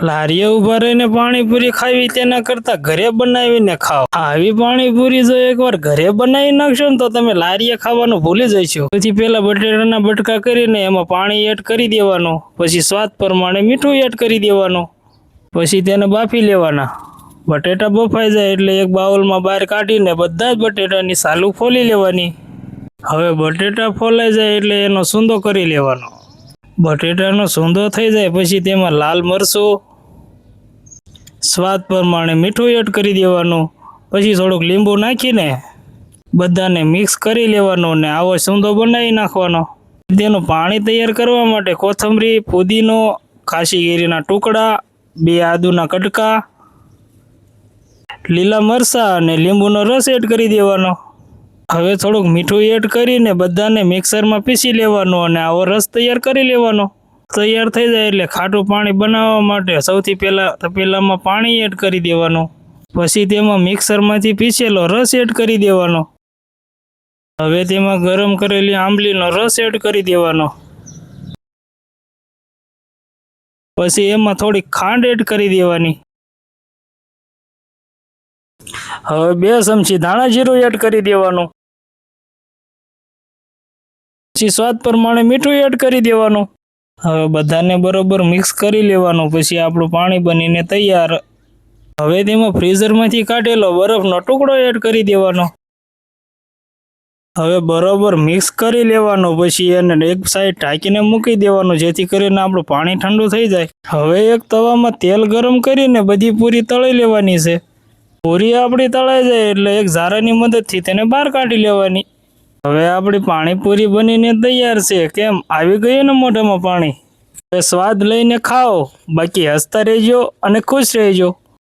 લારીએ ઉભા રહીને પાણીપુરી ખાવી તેના કરતા ઘરે બનાવીને ખાઓ। આવી પાણીપુરી જો એકવાર ઘરે બનાવી નાખશો ને તો તમે લારીએ ખાવાનું ભૂલી જશો। પછી પેલા બટેટાના બટકા કરીને એમાં પાણી એડ કરી દેવાનું, પછી સ્વાદ પ્રમાણે મીઠું એડ કરી દેવાનું, પછી તેને બાફી લેવાના। બટેટા બફાઈ જાય એટલે એક બાઉલમાં બહાર કાઢીને બધા જ બટેટાની સાલું ફોલી લેવાની। હવે બટેટા ફોલાઈ જાય એટલે એનો સૂંદો કરી લેવાનો। બટેટાનો સૂંદો થઈ જાય પછી તેમાં લાલ મરચું, સ્વાદ પ્રમાણે મીઠું એડ કરી દેવાનું, પછી થોડુંક લીંબુ નાખીને બધાને મિક્સ કરી લેવાનું ને આવો સૂંદો બનાવી નાખવાનો। તેનું પાણી તૈયાર કરવા માટે કોથમરી, પુદીનો, ખાસી કેરીના ટુકડા, 2 આદુના કટકા, લીલા મરચાં અને લીંબુનો રસ એડ કરી દેવાનો। હવે થોડુંક મીઠું એડ કરીને બધાને મિક્સરમાં પીસી લેવાનું અને આવો રસ તૈયાર કરી લેવાનો। તૈયાર થઈ જાય એટલે ખાટું પાણી બનાવવા માટે સૌથી પહેલાં તપેલામાં પાણી એડ કરી દેવાનું, પછી તેમાં મિક્સરમાંથી પીસેલો રસ એડ કરી દેવાનો। હવે તેમાં ગરમ કરેલી આંબલીનો રસ એડ કરી દેવાનો, પછી એમાં થોડી ખાંડ એડ કરી દેવાની। હવે 2 ચમચી ધાણા જીરું એડ કરી દેવાનું, પછી સ્વાદ પ્રમાણે મીઠું એડ કરી દેવાનું। હવે બધાને બરોબર મિક્સ કરી લેવાનું, પછી આપણું પાણી બનીને તૈયાર। હવે તેમાં ફ્રીઝરમાંથી કાઢેલો બરફનો ટુકડો એડ કરી દેવાનો। હવે બરોબર મિક્સ કરી લેવાનું, પછી એને એક સાઈડ ઢાંકીને મૂકી દેવાનું જેથી કરીને આપણું પાણી ઠંડુ થઈ જાય। હવે એક તવામાં તેલ ગરમ કરીને બધી પૂરી તળી લેવાની છે। પૂરી આપણી તળાઈ જાય એટલે એક ઝારાની મદદથી તેને બહાર કાઢી લેવાની। હવે આપણી પાણીપુરી બનીને તૈયાર છે। કેમ, આવી ગયું ને મોઢામાં પાણી? હવે સ્વાદ લઈને ખાઓ, બાકી હસતા રહેજો અને ખુશ રહેજો।